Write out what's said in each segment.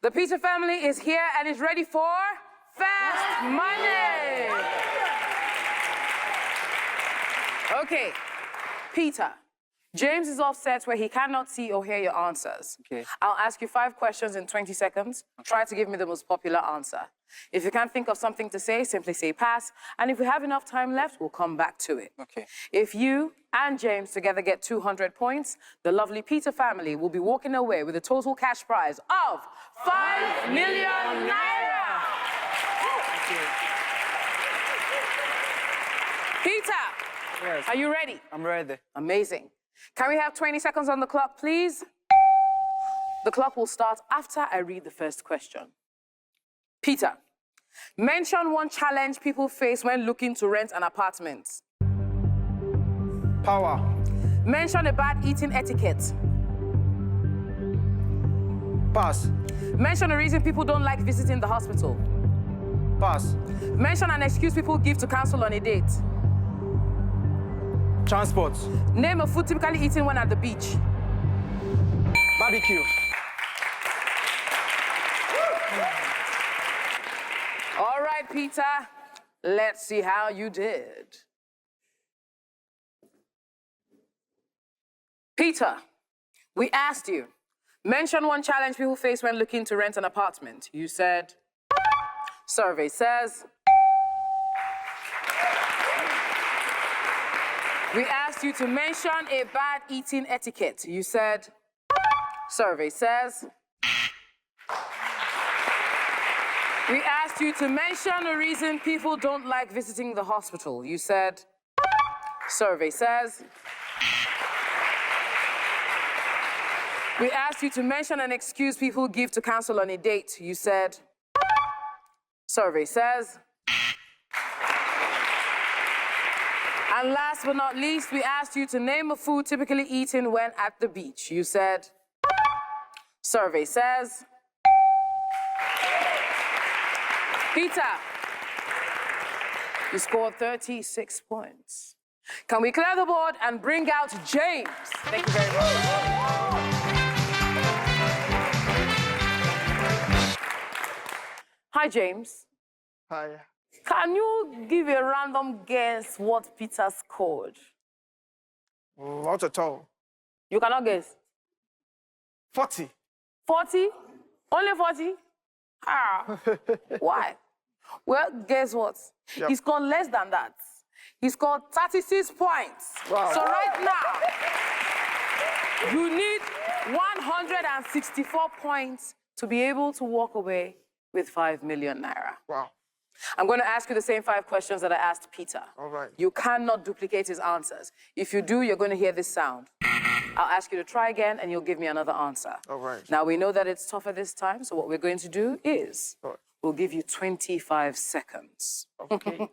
The Peter family is here and is ready for Fast Money. Okay, Peter. James is offset where he cannot see or hear your answers. Okay. I'll ask you 5 questions in 20 seconds. Try to give me the most popular answer. If you can't think of something to say, simply say pass. And if we have enough time left, we'll come back to it. Okay. If you and James together get 200 points, the lovely Peter family will be walking away with a total cash prize of 5 million naira. Peter, Yes. are you ready? I'm ready. Amazing. Can we have 20 seconds on the clock, please? The clock will start after I read the first question. Peter, mention one challenge people face when looking to rent an apartment. Power. Mention a bad eating etiquette. Pass. Mention a reason people don't like visiting the hospital. Pass. Mention an excuse people give to cancel on a date. Transport. Name a food typically eaten when at the beach. Barbecue. All right, Peter, let's see how you did. Peter, we asked you, mention one challenge people face when looking to rent an apartment. You said, survey says. We asked you to mention a bad eating etiquette. You said, survey says. We asked you to mention a reason people don't like visiting the hospital. You said, survey says. We asked you to mention an excuse people give to cancel on a date. You said, survey says. And last but not least, we asked you to name a food typically eaten when at the beach. You said, survey says. Peter, you scored 36 points. Can we clear the board and bring out James? Thank you very much. Hi, James. Hi. Can you give a random guess what Peter scored? Not at all. You cannot guess. 40. 40? Only 40? Ah. Why? Well, guess what? Yep. He scored less than that. He scored 36 points. Wow. So right now, you need 164 points to be able to walk away with 5 million naira. Wow. I'm going to ask you the same 5 questions that I asked Peter. All right. You cannot duplicate his answers. If you do, you're going to hear this sound. I'll ask you to try again, and you'll give me another answer. All right. Now, we know that it's tougher this time, so what we're going to do is All right. we'll give you 25 seconds. Okay.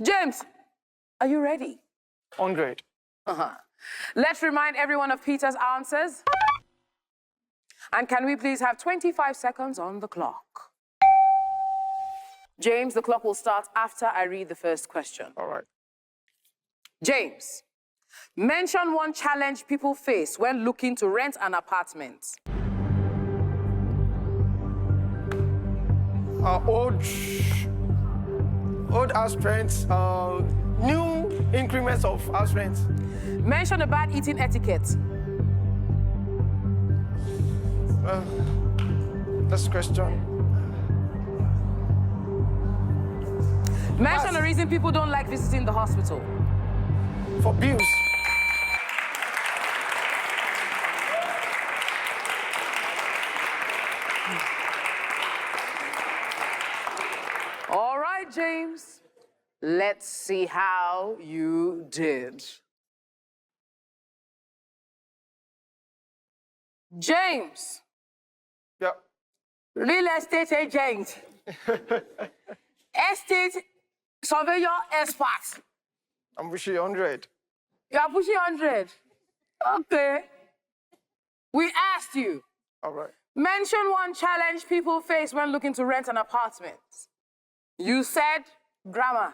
James, are you ready? 100. Let's remind everyone of Peter's answers. And can we please have 25 seconds on the clock? James, the clock will start after I read the first question. All right. James, mention one challenge people face when looking to rent an apartment. Old house rents, new increments of house rents. Mention a bad eating etiquette. That's question. Mention a reason people don't like visiting the hospital. For bills. All right, James. Let's see how you did. James. Yep. Real estate agent. Estate surveyor expert. I'm pushing 100. You are pushing 100. Okay. We asked you. All right. Mention one challenge people face when looking to rent an apartment. You said grammar.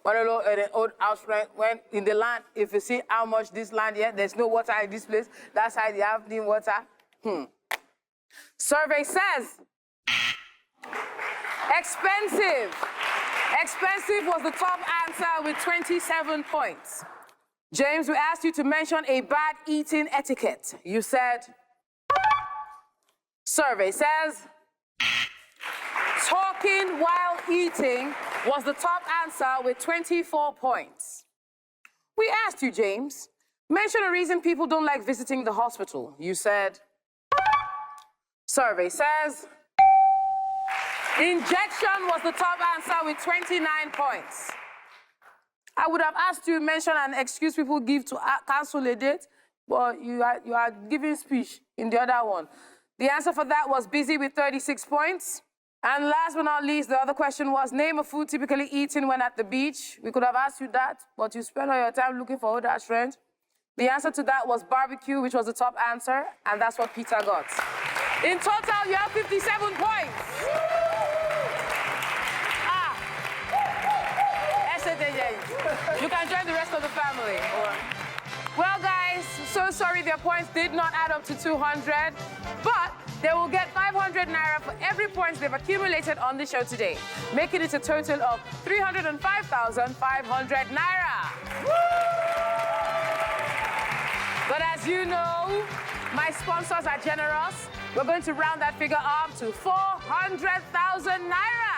When you look at an old house rent, when in the land, if you see how much this land here, there's no water in this place. That's how they have clean water. Survey says expensive. Expensive was the top answer with 27 points. James, we asked you to mention a bad eating etiquette. You said, survey says, talking while eating was the top answer with 24 points. We asked you, James, mention a reason people don't like visiting the hospital. You said, survey says, injection was the top answer with 29 points. I would have asked you to mention an excuse people give to cancel a date, but you are giving speech in the other one. The answer for that was busy with 36 points. And last but not least, the other question was, name a food typically eaten when at the beach. We could have asked you that, but you spent all your time looking for other strength. The answer to that was barbecue, which was the top answer, and that's what Peter got. In total, you have 57 points. You can join the rest of the family. Well, guys, so sorry their points did not add up to 200, but they will get 500 naira for every point they've accumulated on the show today, making it a total of 305,500 naira. But as you know, my sponsors are generous. We're going to round that figure up to 400,000 naira.